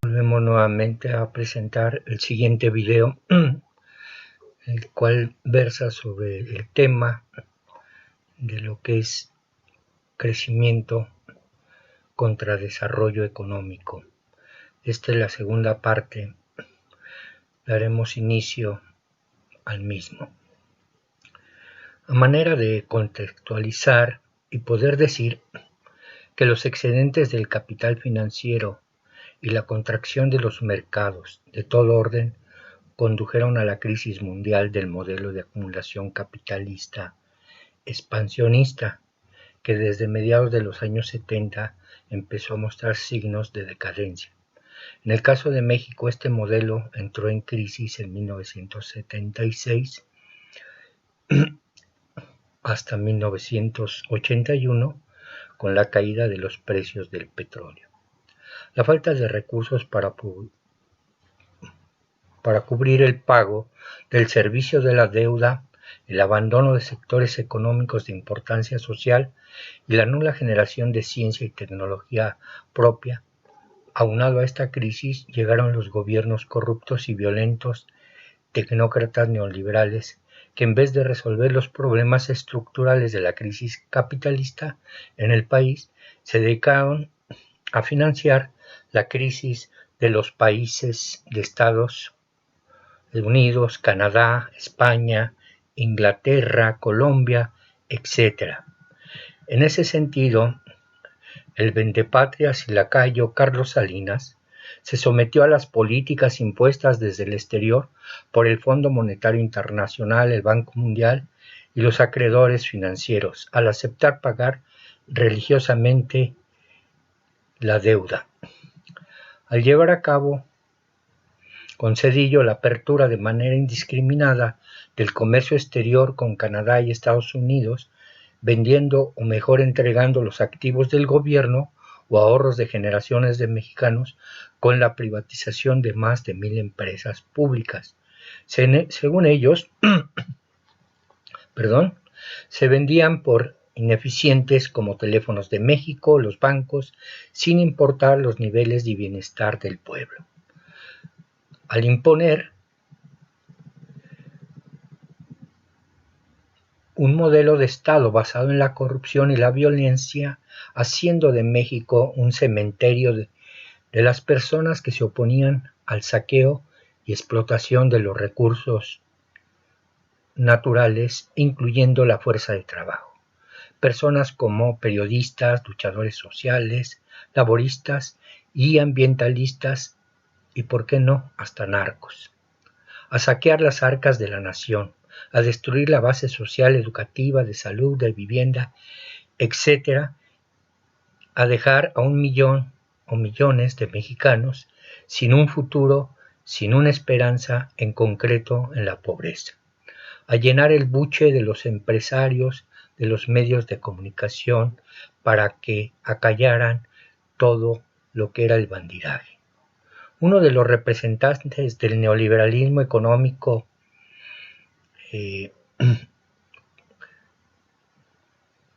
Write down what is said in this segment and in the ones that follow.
Volvemos nuevamente a presentar el siguiente video, el cual versa sobre el tema de lo que es crecimiento contra desarrollo económico. Esta es la segunda parte, daremos inicio al mismo. A manera de contextualizar y poder decir que los excedentes del capital financiero y la contracción de los mercados de todo orden condujeron a la crisis mundial del modelo de acumulación capitalista expansionista, que desde mediados de los años 70 empezó a mostrar signos de decadencia. En el caso de México, este modelo entró en crisis en 1976 hasta 1981 con la caída de los precios del petróleo. La falta de recursos para cubrir el pago del servicio de la deuda, el abandono de sectores económicos de importancia social y la nula generación de ciencia y tecnología propia. Aunado a esta crisis, llegaron los gobiernos corruptos y violentos, tecnócratas neoliberales, que en vez de resolver los problemas estructurales de la crisis capitalista en el país, se dedicaron a financiar la crisis de los países de Estados Unidos, Canadá, España, Inglaterra, Colombia, etc. En ese sentido, el vendepatrias y lacayo Carlos Salinas se sometió a las políticas impuestas desde el exterior por el Fondo Monetario Internacional, el Banco Mundial y los acreedores financieros, al aceptar pagar religiosamente la deuda. Al llevar a cabo con Cedillo la apertura de manera indiscriminada del comercio exterior con Canadá y Estados Unidos, vendiendo o mejor entregando los activos del gobierno o ahorros de generaciones de mexicanos con la privatización de más de 1,000 empresas públicas. Según ellos, se vendían por ineficientes como Teléfonos de México, los bancos, sin importar los niveles de bienestar del pueblo. Al imponer un modelo de Estado basado en la corrupción y la violencia, haciendo de México un cementerio de las personas que se oponían al saqueo y explotación de los recursos naturales, incluyendo la fuerza de trabajo. Personas como periodistas, luchadores sociales, laboristas y ambientalistas, y por qué no, hasta narcos. A saquear las arcas de la nación, a destruir la base social, educativa, de salud, de vivienda, etc., a dejar a 1 millón o millones de mexicanos sin un futuro, sin una esperanza, en concreto en la pobreza, a llenar el buche de los empresarios, de los medios de comunicación, para que acallaran todo lo que era el bandidaje. Uno de los representantes del neoliberalismo económico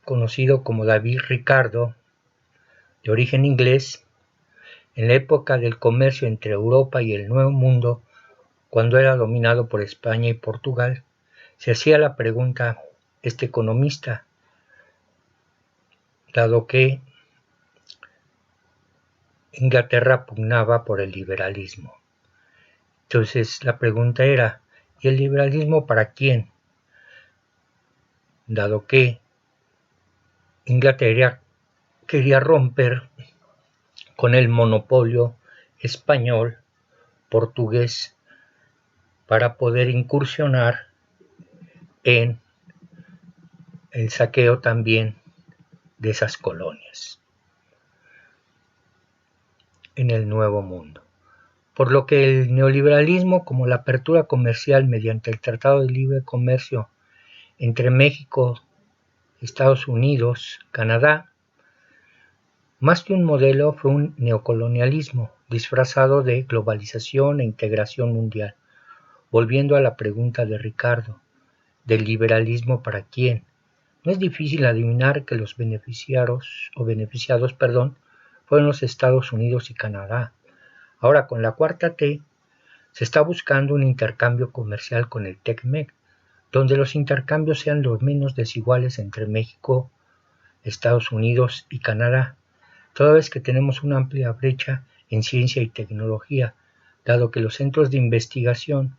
conocido como David Ricardo, de origen inglés, en la época del comercio entre Europa y el Nuevo Mundo, cuando era dominado por España y Portugal, se hacía la pregunta, este economista, dado que Inglaterra pugnaba por el liberalismo. Entonces la pregunta era, ¿y el liberalismo para quién? Dado que Inglaterra quería romper con el monopolio español, portugués, para poder incursionar en el saqueo también de esas colonias en el Nuevo Mundo. Por lo que el neoliberalismo, como la apertura comercial mediante el Tratado de Libre Comercio entre México, Estados Unidos, Canadá, más que un modelo, fue un neocolonialismo disfrazado de globalización e integración mundial. Volviendo a la pregunta de Ricardo, ¿del liberalismo para quién? No es difícil adivinar que los beneficiados fueron los Estados Unidos y Canadá, Ahora, con la cuarta T, se está buscando un intercambio comercial con el TECMEC, donde los intercambios sean los menos desiguales entre México, Estados Unidos y Canadá, toda vez que tenemos una amplia brecha en ciencia y tecnología, dado que los centros de investigación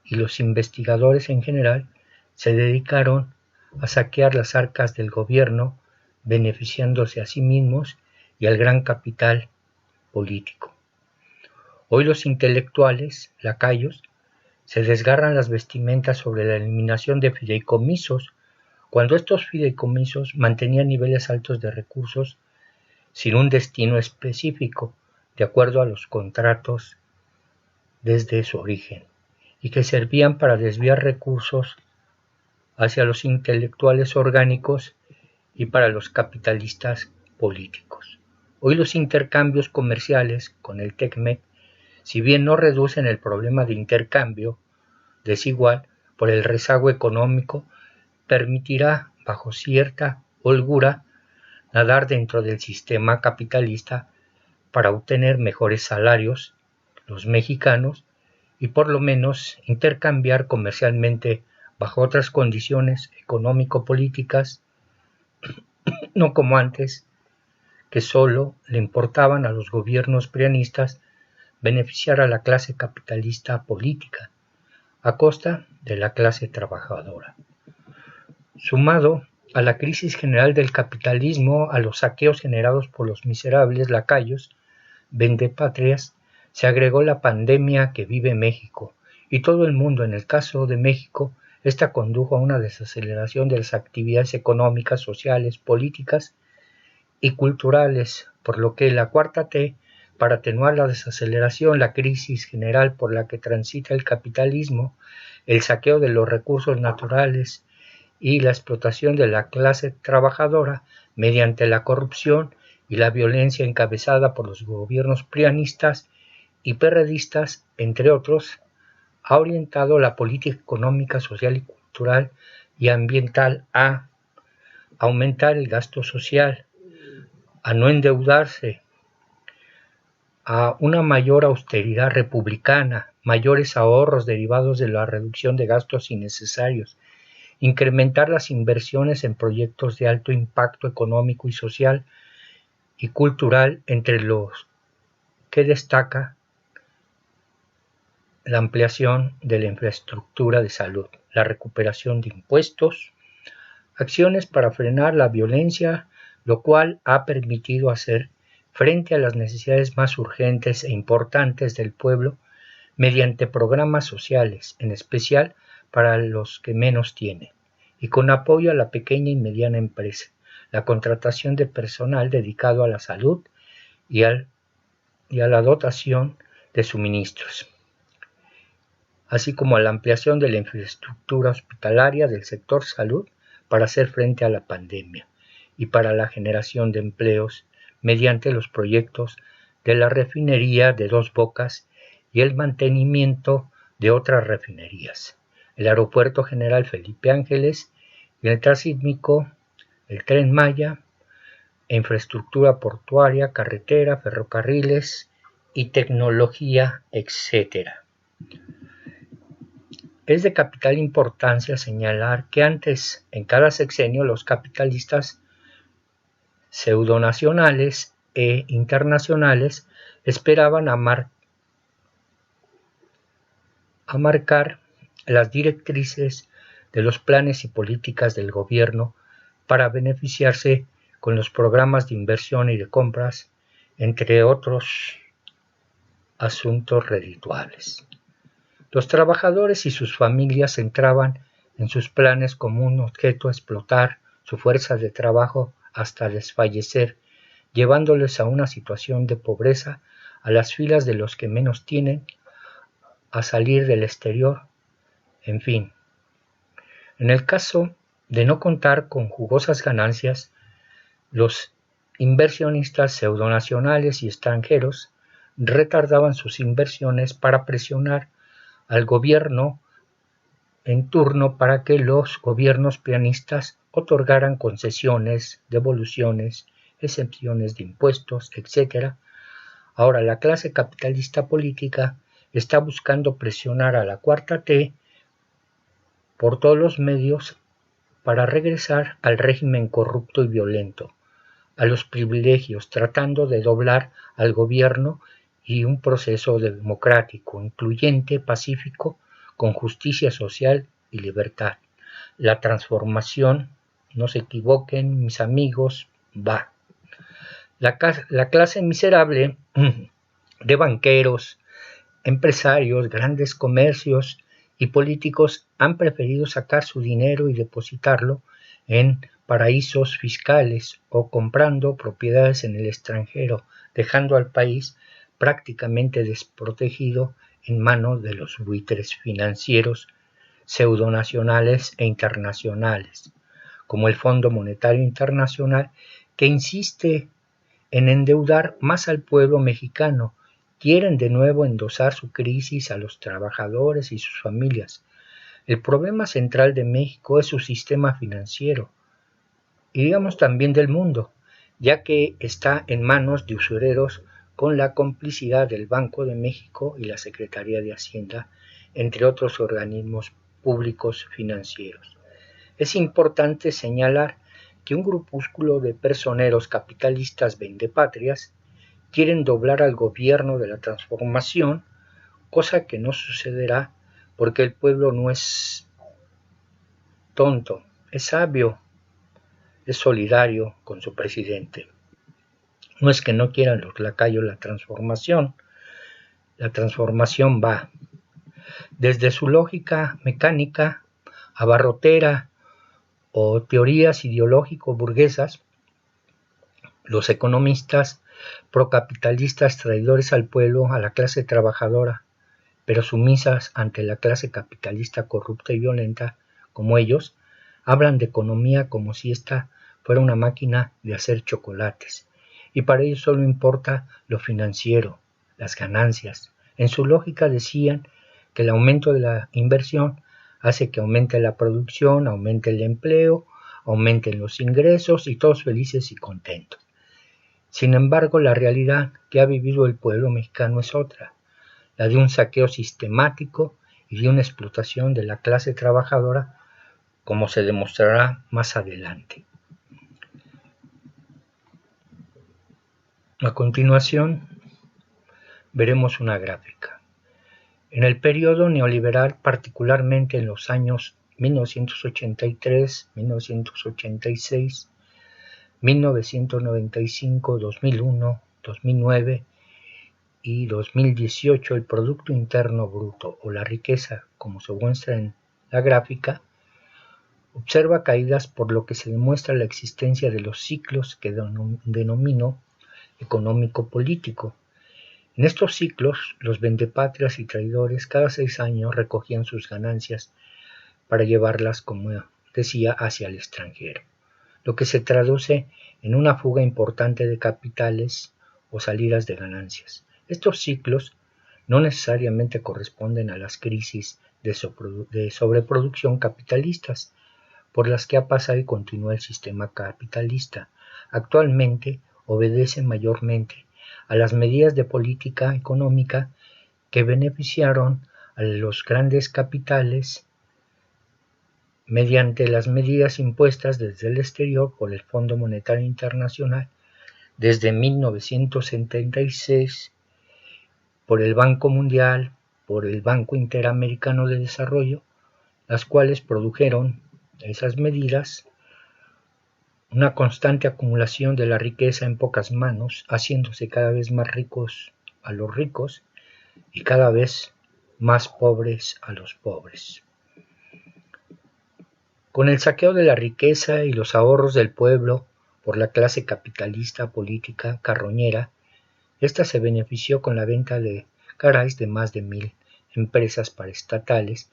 y los investigadores en general se dedicaron a saquear las arcas del gobierno, beneficiándose a sí mismos y al gran capital político. Hoy los intelectuales, lacayos, se desgarran las vestimentas sobre la eliminación de fideicomisos, cuando estos fideicomisos mantenían niveles altos de recursos sin un destino específico, de acuerdo a los contratos desde su origen, y que servían para desviar recursos hacia los intelectuales orgánicos y para los capitalistas políticos. Hoy los intercambios comerciales con el TECMEC, si bien no reducen el problema de intercambio desigual por el rezago económico, permitirá, bajo cierta holgura, nadar dentro del sistema capitalista para obtener mejores salarios, los mexicanos, y por lo menos intercambiar comercialmente bajo otras condiciones económico-políticas, no como antes, que solo le importaban a los gobiernos prianistas beneficiar a la clase capitalista política, a costa de la clase trabajadora. Sumado a la crisis general del capitalismo, a los saqueos generados por los miserables lacayos, vendepatrias, se agregó la pandemia que vive México y todo el mundo. En el caso de México, esta condujo a una desaceleración de las actividades económicas, sociales, políticas y culturales, por lo que la cuarta T, para atenuar la desaceleración, la crisis general por la que transita el capitalismo, el saqueo de los recursos naturales y la explotación de la clase trabajadora mediante la corrupción y la violencia encabezada por los gobiernos prianistas y perredistas, entre otros, ha orientado la política económica, social y cultural y ambiental a aumentar el gasto social, a no endeudarse, a una mayor austeridad republicana, mayores ahorros derivados de la reducción de gastos innecesarios, incrementar las inversiones en proyectos de alto impacto económico y social y cultural, entre los que destaca la ampliación de la infraestructura de salud, la recuperación de impuestos, acciones para frenar la violencia, lo cual ha permitido hacer frente a las necesidades más urgentes e importantes del pueblo mediante programas sociales, en especial para los que menos tienen, y con apoyo a la pequeña y mediana empresa, la contratación de personal dedicado a la salud y a la dotación de suministros, así como a la ampliación de la infraestructura hospitalaria del sector salud para hacer frente a la pandemia y para la generación de empleos mediante los proyectos de la refinería de Dos Bocas y el mantenimiento de otras refinerías, el Aeropuerto General Felipe Ángeles y el Transísmico, el Tren Maya, infraestructura portuaria, carretera, ferrocarriles y tecnología, etc. Es de capital importancia señalar que antes, en cada sexenio, los capitalistas pseudonacionales e internacionales esperaban a marcar las directrices de los planes y políticas del gobierno para beneficiarse con los programas de inversión y de compras, entre otros asuntos redituables. Los trabajadores y sus familias entraban en sus planes como un objeto a explotar su fuerza de trabajo hasta desfallecer, llevándoles a una situación de pobreza, a las filas de los que menos tienen, a salir del exterior, en fin. En el caso de no contar con jugosas ganancias, los inversionistas pseudonacionales y extranjeros retardaban sus inversiones para presionar al gobierno en turno para que los gobiernos prianistas otorgaran concesiones, devoluciones, exenciones de impuestos, etc., Ahora, la clase capitalista política está buscando presionar a la Cuarta T por todos los medios para regresar al régimen corrupto y violento, a los privilegios, tratando de doblar al gobierno y un proceso democrático, incluyente, pacífico, con justicia social y libertad. La transformación, no se equivoquen mis amigos, va. La clase miserable de banqueros, empresarios, grandes comercios y políticos han preferido sacar su dinero y depositarlo en paraísos fiscales o comprando propiedades en el extranjero, dejando al país prácticamente desprotegido en manos de los buitres financieros pseudonacionales e internacionales, como el Fondo Monetario Internacional, que insiste en endeudar más al pueblo mexicano. Quieren de nuevo endosar su crisis a los trabajadores y sus familias. El problema central de México es su sistema financiero, y digamos también del mundo, ya que está en manos de usureros con la complicidad del Banco de México y la Secretaría de Hacienda, entre otros organismos públicos financieros. Es importante señalar que un grupúsculo de personeros capitalistas vendepatrias quieren doblar al gobierno de la transformación, cosa que no sucederá porque el pueblo no es tonto, es sabio, es solidario con su presidente. No es que no quieran los lacayos la transformación va. Desde su lógica mecánica, abarrotera o teorías ideológico-burguesas, los economistas procapitalistas traidores al pueblo, a la clase trabajadora, pero sumisas ante la clase capitalista corrupta y violenta, como ellos, hablan de economía como si ésta fuera una máquina de hacer chocolates, y para ellos solo importa lo financiero, las ganancias. En su lógica decían que el aumento de la inversión hace que aumente la producción, aumente el empleo, aumenten los ingresos y todos felices y contentos. Sin embargo, la realidad que ha vivido el pueblo mexicano es otra, la de un saqueo sistemático y de una explotación de la clase trabajadora, como se demostrará más adelante. A continuación, veremos una gráfica. En el periodo neoliberal, particularmente en los años 1983, 1986, 1995, 2001, 2009 y 2018, el Producto Interno Bruto o la riqueza, como se muestra en la gráfica, observa caídas, por lo que se demuestra la existencia de los ciclos que denomino económico-político. En estos ciclos, los vendepatrias y traidores cada 6 años recogían sus ganancias para llevarlas, como decía, hacia el extranjero, lo que se traduce en una fuga importante de capitales o salidas de ganancias. Estos ciclos no necesariamente corresponden a las crisis de sobreproducción capitalistas por las que ha pasado y continúa el sistema capitalista. Actualmente obedecen mayormente a las medidas de política económica que beneficiaron a los grandes capitales mediante las medidas impuestas desde el exterior por el Fondo Monetario Internacional desde 1976, por el Banco Mundial, por el Banco Interamericano de Desarrollo, las cuales produjeron esas medidas una constante acumulación de la riqueza en pocas manos, haciéndose cada vez más ricos a los ricos y cada vez más pobres a los pobres. Con el saqueo de la riqueza y los ahorros del pueblo por la clase capitalista política carroñera, esta se benefició con la venta de carais de más de 1,000 empresas paraestatales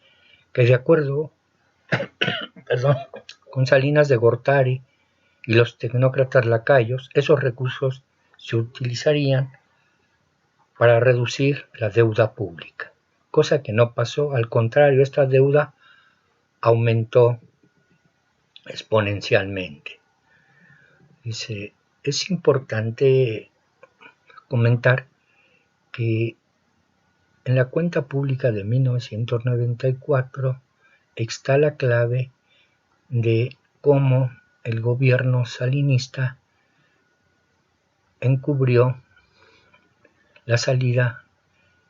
que, de acuerdo con Salinas de Gortari y los tecnócratas lacayos, esos recursos se utilizarían para reducir la deuda pública, cosa que no pasó. Al contrario, esta deuda aumentó exponencialmente. Es importante comentar que en la cuenta pública de 1994 está la clave de cómo el gobierno salinista encubrió la salida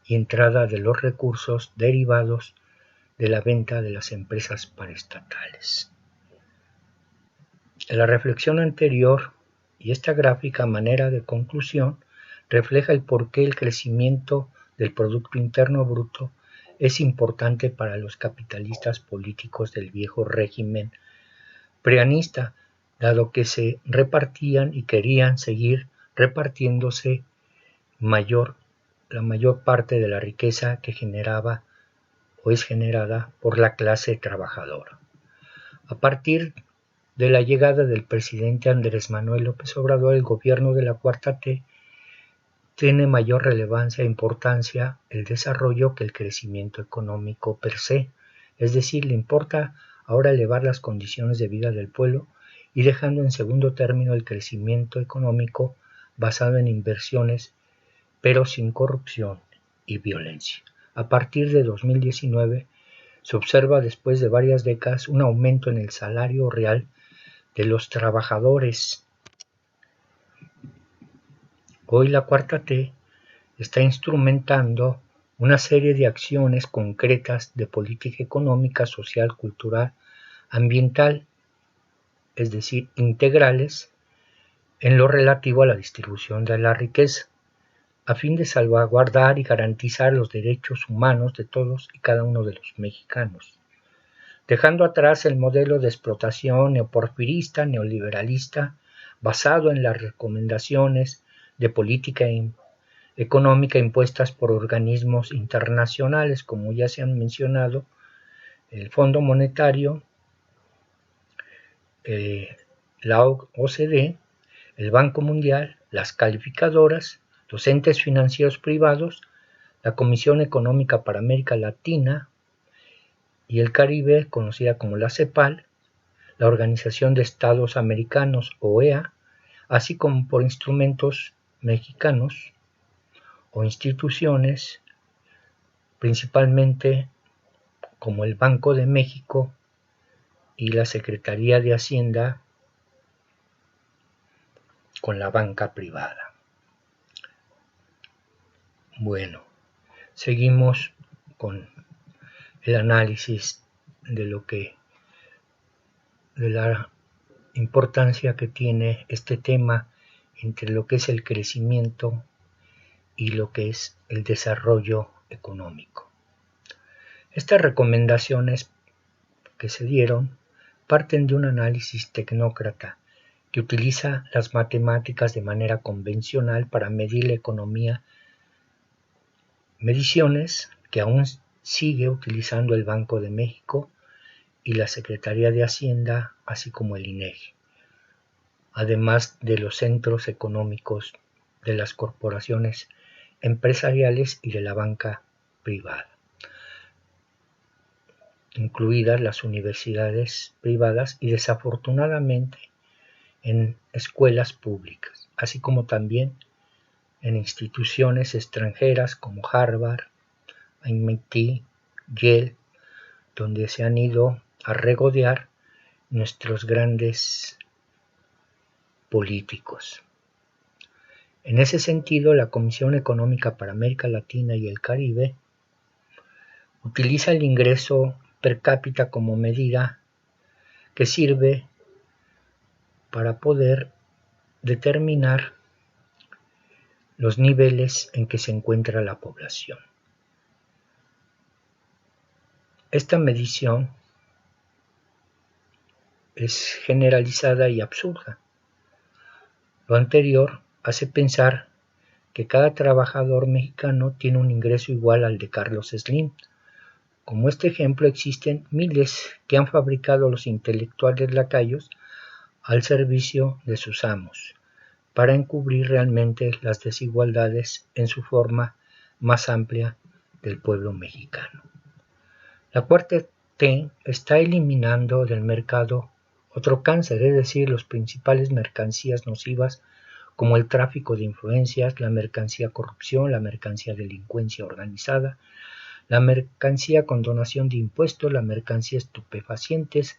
y entrada de los recursos derivados de la venta de las empresas paraestatales. La reflexión anterior y esta gráfica manera de conclusión refleja el por qué el crecimiento del Producto Interno Bruto es importante para los capitalistas políticos del viejo régimen prianista, dado que se repartían y querían seguir repartiéndose la mayor parte de la riqueza que generaba o es generada por la clase trabajadora. A partir de la llegada del presidente Andrés Manuel López Obrador, el gobierno de la Cuarta T tiene mayor relevancia e importancia el desarrollo que el crecimiento económico per se, es decir, le importa ahora elevar las condiciones de vida del pueblo y dejando en segundo término el crecimiento económico basado en inversiones, pero sin corrupción y violencia. A partir de 2019 se observa después de varias décadas un aumento en el salario real de los trabajadores. Hoy la Cuarta T está instrumentando una serie de acciones concretas de política económica, social, cultural, ambiental, es decir, integrales, en lo relativo a la distribución de la riqueza, a fin de salvaguardar y garantizar los derechos humanos de todos y cada uno de los mexicanos, dejando atrás el modelo de explotación neoporfirista, neoliberalista, basado en las recomendaciones de política económica impuestas por organismos internacionales, como ya se han mencionado, el Fondo Monetario, la OCDE, el Banco Mundial, las calificadoras, los entes financieros privados, la Comisión Económica para América Latina y el Caribe, conocida como la CEPAL, la Organización de Estados Americanos, OEA, así como por instrumentos mexicanos o instituciones, principalmente como el Banco de México y la Secretaría de Hacienda con la banca privada. Bueno, seguimos con el análisis de la importancia que tiene este tema entre lo que es el crecimiento y lo que es el desarrollo económico. Estas recomendaciones que se dieron parten de un análisis tecnócrata que utiliza las matemáticas de manera convencional para medir la economía, mediciones que aún sigue utilizando el Banco de México y la Secretaría de Hacienda, así como el INEGI, además de los centros económicos de las corporaciones empresariales y de la banca privada, incluidas las universidades privadas y desafortunadamente en escuelas públicas, así como también en instituciones extranjeras como Harvard, MIT, Yale, donde se han ido a regodear nuestros grandes políticos. En ese sentido, la Comisión Económica para América Latina y el Caribe utiliza el ingreso per cápita como medida que sirve para poder determinar los niveles en que se encuentra la población. Esta medición es generalizada y absurda. Lo anterior hace pensar que cada trabajador mexicano tiene un ingreso igual al de Carlos Slim. Como este ejemplo, existen miles que han fabricado los intelectuales lacayos al servicio de sus amos, para encubrir realmente las desigualdades en su forma más amplia del pueblo mexicano. La Cuarta T está eliminando del mercado otro cáncer, es decir, las principales mercancías nocivas como el tráfico de influencias, la mercancía corrupción, la mercancía delincuencia organizada, la mercancía con donación de impuestos, la mercancía estupefacientes,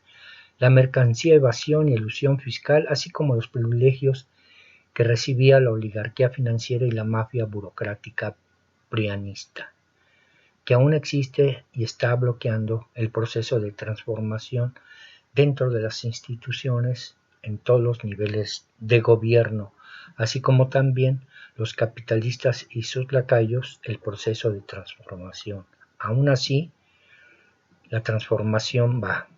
la mercancía evasión y elusión fiscal, así como los privilegios que recibía la oligarquía financiera y la mafia burocrática prianista, que aún existe y está bloqueando el proceso de transformación dentro de las instituciones en todos los niveles de gobierno, así como también los capitalistas y sus lacayos, el proceso de transformación. Aún así, la transformación va.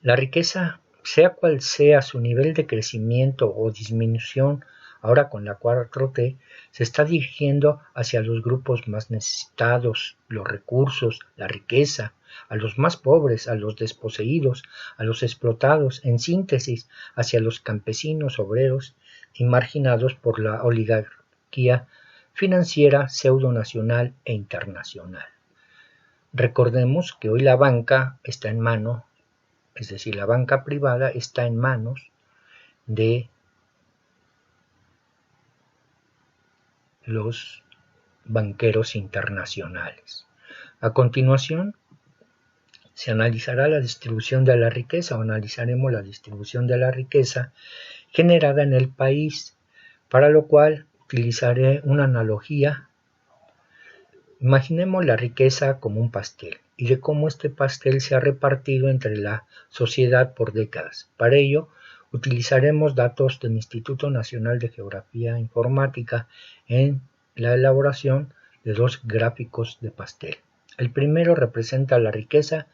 La riqueza, sea cual sea su nivel de crecimiento o disminución, ahora con la 4T, se está dirigiendo hacia los grupos más necesitados, los recursos, la riqueza, a los más pobres, a los desposeídos, a los explotados, en síntesis, hacia los campesinos, obreros y marginados por la oligarquía financiera pseudonacional e internacional. Recordemos que hoy la banca está en mano, es decir, la banca privada está en manos de los banqueros internacionales. A continuación, se analizará la distribución de la riqueza o analizaremos la distribución de la riqueza generada en el país, para lo cual utilizaré una analogía. Imaginemos la riqueza como un pastel y de cómo este pastel se ha repartido entre la sociedad por décadas. Para ello, utilizaremos datos del Instituto Nacional de Geografía Informática en la elaboración de dos gráficos de pastel. El primero representa la riqueza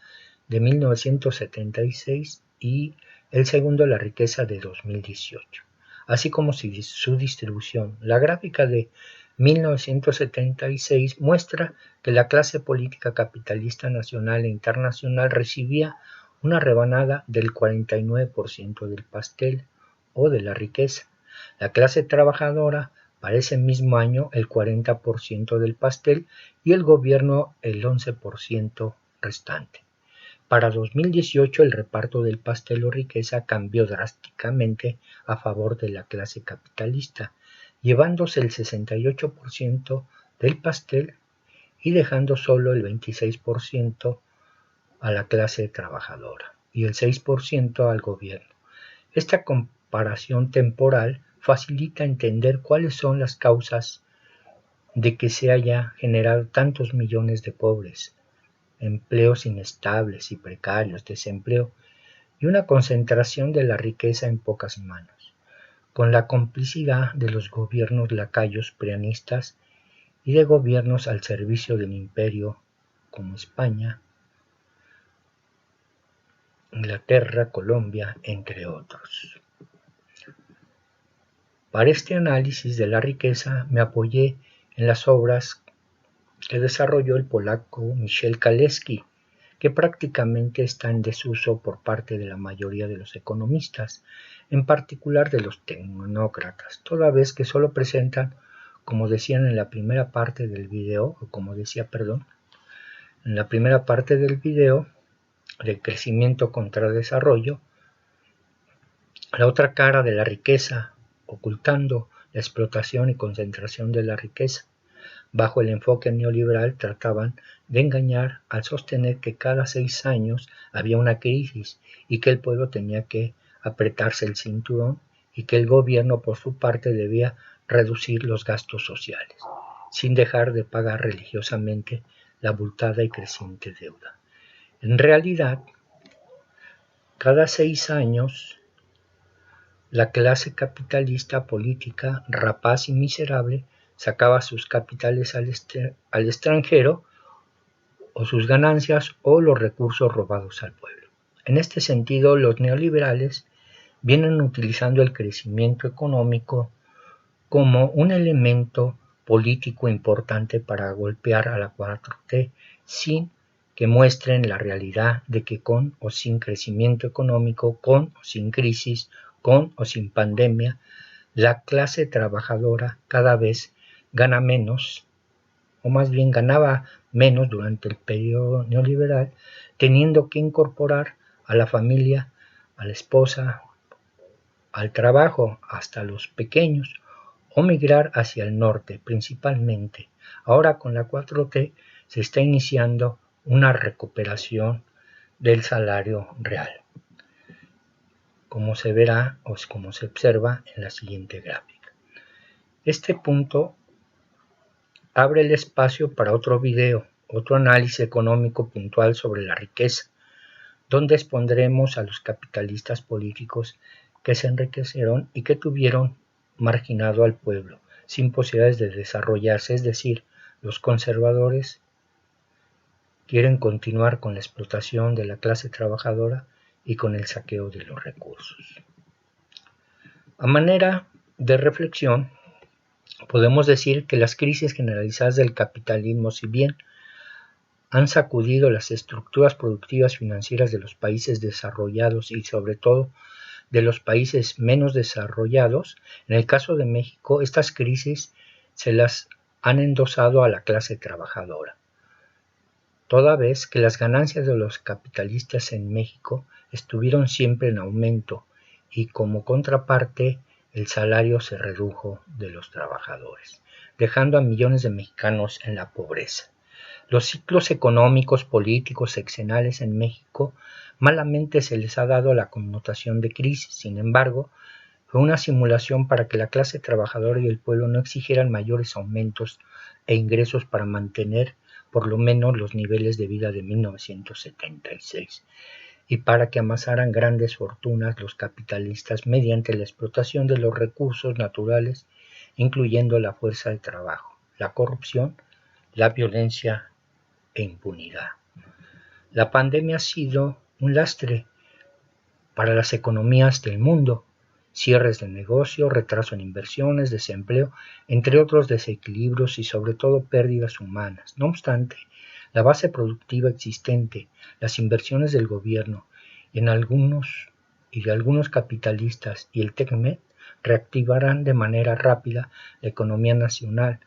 de 1976 y el segundo la riqueza de 2018, así como su distribución. La gráfica de 1976 muestra que la clase política capitalista nacional e internacional recibía una rebanada del 49% del pastel o de la riqueza. La clase trabajadora para ese mismo año el 40% del pastel y el gobierno el 11% restante. Para 2018 el reparto del pastel o riqueza cambió drásticamente a favor de la clase capitalista, llevándose el 68% del pastel y dejando solo el 26% a la clase trabajadora y el 6% al gobierno. Esta comparación temporal facilita entender cuáles son las causas de que se haya generado tantos millones de pobres, empleos inestables y precarios, desempleo y una concentración de la riqueza en pocas manos, con la complicidad de los gobiernos lacayos prianistas y de gobiernos al servicio del imperio como España, Inglaterra, Colombia, entre otros. Para este análisis de la riqueza me apoyé en las obras que desarrolló el polaco Michel Kalecki, que prácticamente está en desuso por parte de la mayoría de los economistas, en particular de los tecnócratas, toda vez que solo presentan, como decían en la primera parte del video, en la primera parte del video, de crecimiento contra desarrollo, la otra cara de la riqueza, ocultando la explotación y concentración de la riqueza. Bajo el enfoque neoliberal trataban de engañar al sostener que cada 6 años había una crisis y que el pueblo tenía que apretarse el cinturón y que el gobierno por su parte debía reducir los gastos sociales, sin dejar de pagar religiosamente la abultada y creciente deuda. En realidad, cada 6 años, la clase capitalista política, rapaz y miserable, sacaba sus capitales al extranjero o sus ganancias o los recursos robados al pueblo. En este sentido, los neoliberales vienen utilizando el crecimiento económico como un elemento político importante para golpear a la 4T sin que muestren la realidad de que con o sin crecimiento económico, con o sin crisis, con o sin pandemia, la clase trabajadora cada vez gana menos, o más bien ganaba menos durante el periodo neoliberal, teniendo que incorporar a la familia, a la esposa al trabajo, hasta los pequeños, o migrar hacia el norte principalmente. Ahora con la 4T se está iniciando una recuperación del salario real, como se verá o como se observa en la siguiente gráfica. Este punto abre el espacio para otro video, otro análisis económico puntual sobre la riqueza, donde expondremos a los capitalistas políticos que se enriquecieron y que tuvieron marginado al pueblo, sin posibilidades de desarrollarse, es decir, los conservadores quieren continuar con la explotación de la clase trabajadora y con el saqueo de los recursos. A manera de reflexión, podemos decir que las crisis generalizadas del capitalismo, si bien han sacudido las estructuras productivas financieras de los países desarrollados y sobre todo de los países menos desarrollados, en el caso de México, estas crisis se las han endosado a la clase trabajadora, toda vez que las ganancias de los capitalistas en México estuvieron siempre en aumento y como contraparte el salario se redujo de los trabajadores, dejando a millones de mexicanos en la pobreza. Los ciclos económicos, políticos, sexenales en México malamente se les ha dado la connotación de crisis. Sin embargo, fue una simulación para que la clase trabajadora y el pueblo no exigieran mayores aumentos e ingresos para mantener por lo menos los niveles de vida de 1976 y para que amasaran grandes fortunas los capitalistas mediante la explotación de los recursos naturales, incluyendo la fuerza de trabajo, la corrupción, la violencia e impunidad. La pandemia ha sido un lastre para las economías del mundo, cierres de negocios, retraso en inversiones, desempleo, entre otros desequilibrios y sobre todo pérdidas humanas. No obstante, la base productiva existente, las inversiones del gobierno y de algunos capitalistas y el TECMED reactivarán de manera rápida la economía nacional,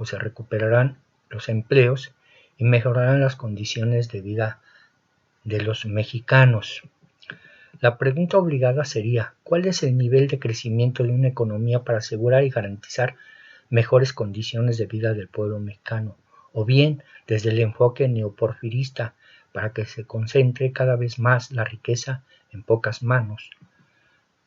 se recuperarán los empleos y mejorarán las condiciones de vida de los mexicanos. La pregunta obligada sería, ¿cuál es el nivel de crecimiento de una economía para asegurar y garantizar mejores condiciones de vida del pueblo mexicano? O bien, desde el enfoque neoporfirista, para que se concentre cada vez más la riqueza en pocas manos.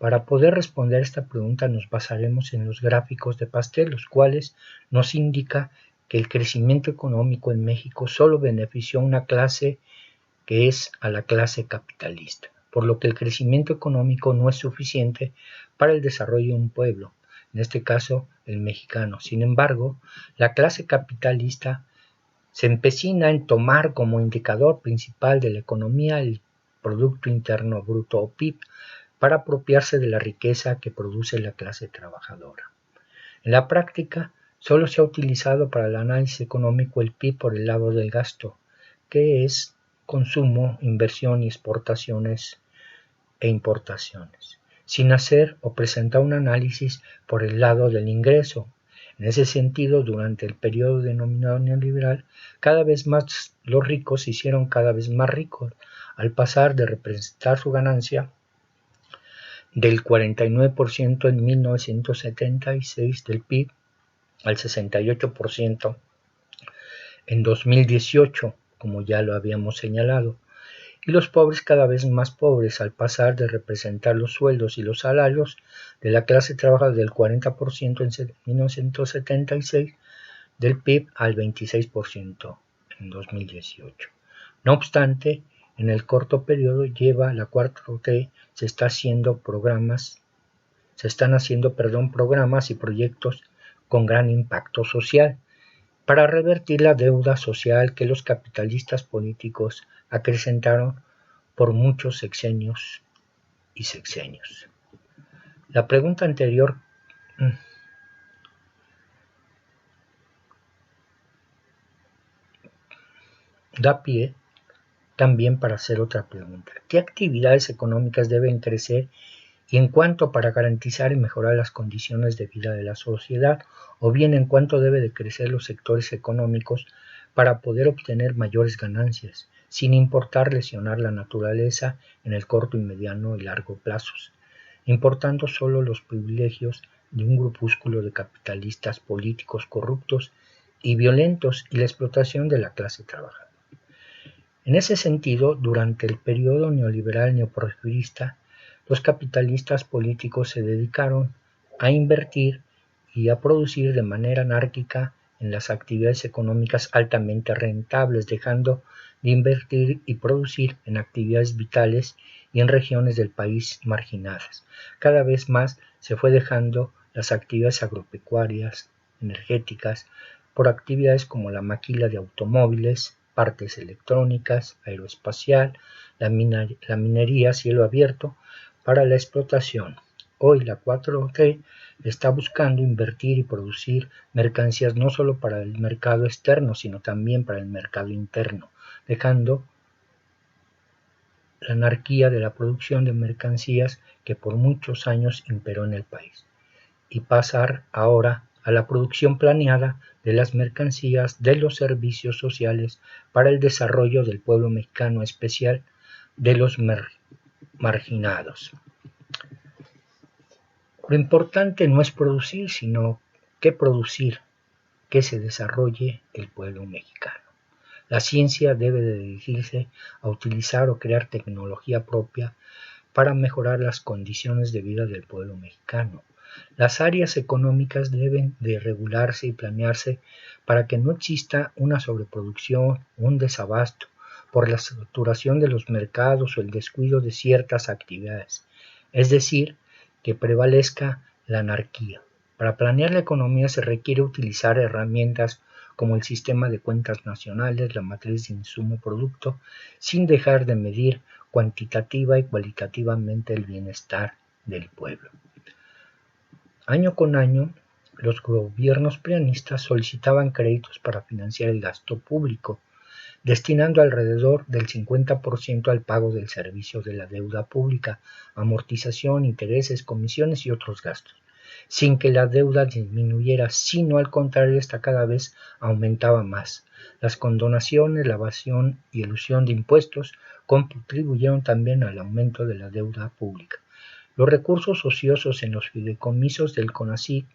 Para poder responder esta pregunta nos basaremos en los gráficos de Pastel, los cuales nos indica que el crecimiento económico en México solo benefició a una clase que es a la clase capitalista, por lo que el crecimiento económico no es suficiente para el desarrollo de un pueblo, en este caso el mexicano. Sin embargo, la clase capitalista se empecina en tomar como indicador principal de la economía el Producto Interno Bruto o PIB para apropiarse de la riqueza que produce la clase trabajadora. En la práctica, solo se ha utilizado para el análisis económico el PIB por el lado del gasto, que es consumo, inversión y exportaciones e importaciones, sin hacer o presentar un análisis por el lado del ingreso. En ese sentido, durante el periodo denominado neoliberal, cada vez más los ricos se hicieron cada vez más ricos, al pasar de representar su ganancia del 49% en 1976 del PIB al 68% en 2018, como ya lo habíamos señalado, y los pobres cada vez más pobres al pasar de representar los sueldos y los salarios de la clase trabajadora del 40% en 1976 del PIB al 26% en 2018. No obstante, en el corto periodo lleva la 4T se están haciendo programas y proyectos con gran impacto social para revertir la deuda social que los capitalistas políticos acrecentaron por muchos sexenios y sexenios. La pregunta anterior da pie también para hacer otra pregunta. ¿Qué actividades económicas deben crecer y en cuánto para garantizar y mejorar las condiciones de vida de la sociedad? O bien en cuánto debe de crecer los sectores económicos para poder obtener mayores ganancias, sin importar lesionar la naturaleza en el corto y mediano y largo plazos, importando solo los privilegios de un grupúsculo de capitalistas políticos corruptos y violentos y la explotación de la clase trabajadora. En ese sentido, durante el periodo neoliberal neoporfirista, los capitalistas políticos se dedicaron a invertir y a producir de manera anárquica en las actividades económicas altamente rentables, dejando de invertir y producir en actividades vitales y en regiones del país marginadas. Cada vez más se fue dejando las actividades agropecuarias, energéticas, por actividades como la maquila de automóviles, partes electrónicas, aeroespacial, la minería a cielo abierto para la explotación. Hoy la 4T está buscando invertir y producir mercancías no solo para el mercado externo, sino también para el mercado interno, dejando la anarquía de la producción de mercancías que por muchos años imperó en el país, y pasar ahora a la producción planeada de las mercancías de los servicios sociales para el desarrollo del pueblo mexicano, especial de los marginados. Lo importante no es producir, sino que se desarrolle el pueblo mexicano. La ciencia debe de dirigirse a utilizar o crear tecnología propia para mejorar las condiciones de vida del pueblo mexicano. Las áreas económicas deben de regularse y planearse para que no exista una sobreproducción, un desabasto por la saturación de los mercados o el descuido de ciertas actividades, es decir, que prevalezca la anarquía. Para planear la economía se requiere utilizar herramientas como el sistema de cuentas nacionales, la matriz de insumo-producto, sin dejar de medir cuantitativa y cualitativamente el bienestar del pueblo. Año con año, los gobiernos prianistas solicitaban créditos para financiar el gasto público, destinando alrededor del 50% al pago del servicio de la deuda pública, amortización, intereses, comisiones y otros gastos, sin que la deuda disminuyera, sino al contrario, esta cada vez aumentaba más. Las condonaciones, la evasión y elusión de impuestos contribuyeron también al aumento de la deuda pública. Los recursos ociosos en los fideicomisos del CONACYT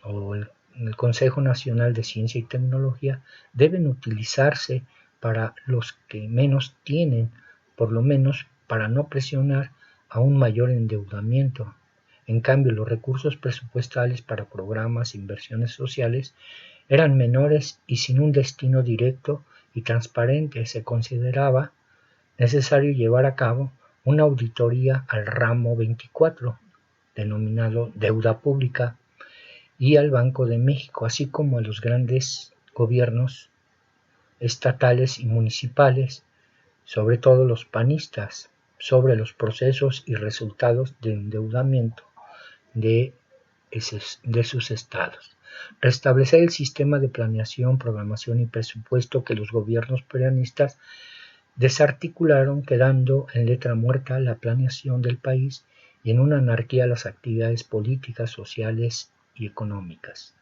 o el Consejo Nacional de Ciencia y Tecnología deben utilizarse para los que menos tienen, por lo menos para no presionar a un mayor endeudamiento. En cambio, los recursos presupuestales para programas e inversiones sociales eran menores y sin un destino directo y transparente. Se consideraba necesario llevar a cabo una auditoría al ramo 24, denominado deuda pública, y al Banco de México, así como a los grandes gobiernos estatales y municipales, sobre todo los panistas, sobre los procesos y resultados de endeudamiento de sus estados. Restablecer el sistema de planeación, programación y presupuesto que los gobiernos prianistas desarticularon, quedando en letra muerta la planeación del país y en una anarquía las actividades políticas, sociales y económicas.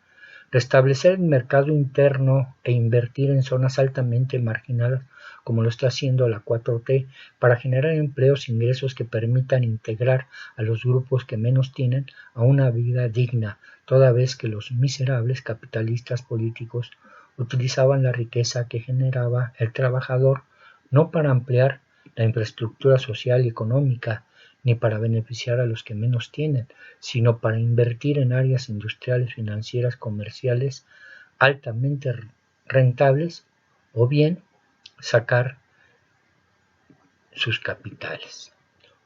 Restablecer el mercado interno e invertir en zonas altamente marginadas, como lo está haciendo la 4T, para generar empleos e ingresos que permitan integrar a los grupos que menos tienen a una vida digna, toda vez que los miserables capitalistas políticos utilizaban la riqueza que generaba el trabajador no para ampliar la infraestructura social y económica, ni para beneficiar a los que menos tienen, sino para invertir en áreas industriales, financieras, comerciales altamente rentables, o bien sacar sus capitales.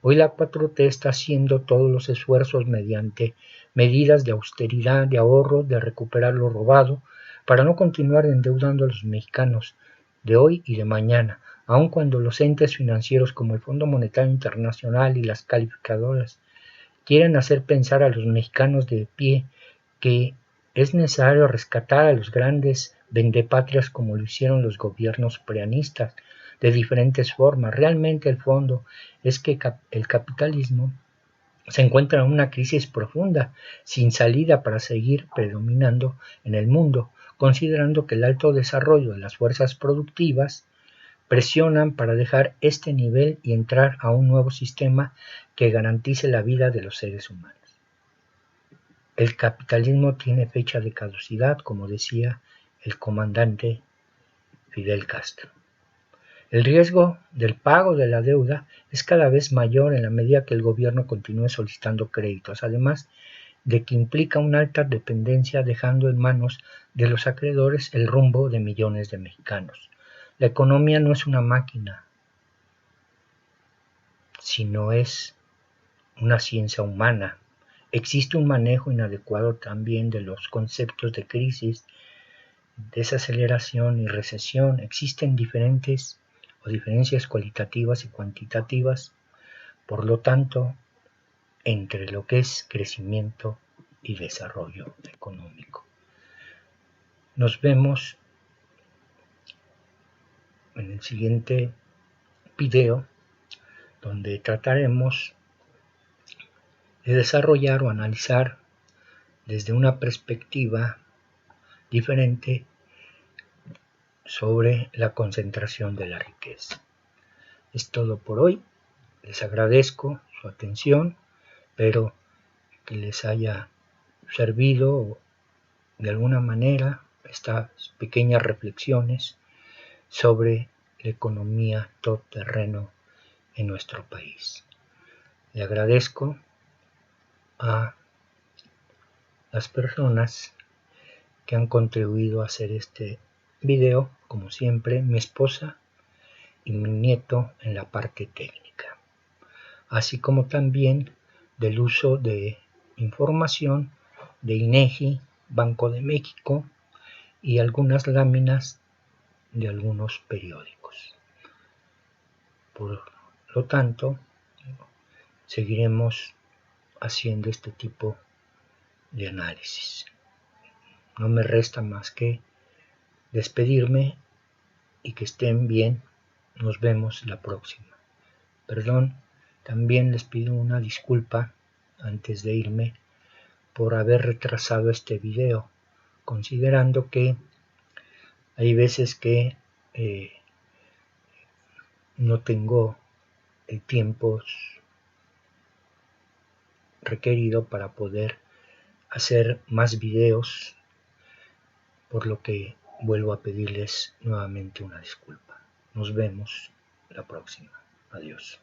Hoy la 4T está haciendo todos los esfuerzos mediante medidas de austeridad, de ahorro, de recuperar lo robado, para no continuar endeudando a los mexicanos de hoy y de mañana, aun cuando los entes financieros como el Fondo Monetario Internacional y las calificadoras quieren hacer pensar a los mexicanos de pie que es necesario rescatar a los grandes vendepatrias como lo hicieron los gobiernos prianistas de diferentes formas. Realmente el fondo es que el capitalismo se encuentra en una crisis profunda, sin salida para seguir predominando en el mundo, considerando que el alto desarrollo de las fuerzas productivas presionan para dejar este nivel y entrar a un nuevo sistema que garantice la vida de los seres humanos. El capitalismo tiene fecha de caducidad, como decía el comandante Fidel Castro. El riesgo del pago de la deuda es cada vez mayor en la medida que el gobierno continúe solicitando créditos, además de que implica una alta dependencia dejando en manos de los acreedores el rumbo de millones de mexicanos. La economía no es una máquina, sino es una ciencia humana. Existe un manejo inadecuado también de los conceptos de crisis, desaceleración y recesión. Existen diferencias cualitativas y cuantitativas, por lo tanto, entre lo que es crecimiento y desarrollo económico. Nos vemos en el siguiente video, donde trataremos de desarrollar o analizar desde una perspectiva diferente sobre la concentración de la riqueza. Es todo por hoy. Les agradezco su atención. Espero que les haya servido de alguna manera estas pequeñas reflexiones sobre la economía todoterreno en nuestro país. Le agradezco a las personas que han contribuido a hacer este video, como siempre, mi esposa y mi nieto en la parte técnica, así como también del uso de información de INEGI, Banco de México y algunas láminas de algunos periódicos. Por lo tanto, seguiremos haciendo este tipo de análisis. No me resta más que despedirme y que estén bien. Nos vemos la próxima. Perdón, también les pido una disculpa antes de irme por haber retrasado este video, considerando que hay veces que no tengo el tiempo requerido para poder hacer más videos, por lo que vuelvo a pedirles nuevamente una disculpa. Nos vemos la próxima. Adiós.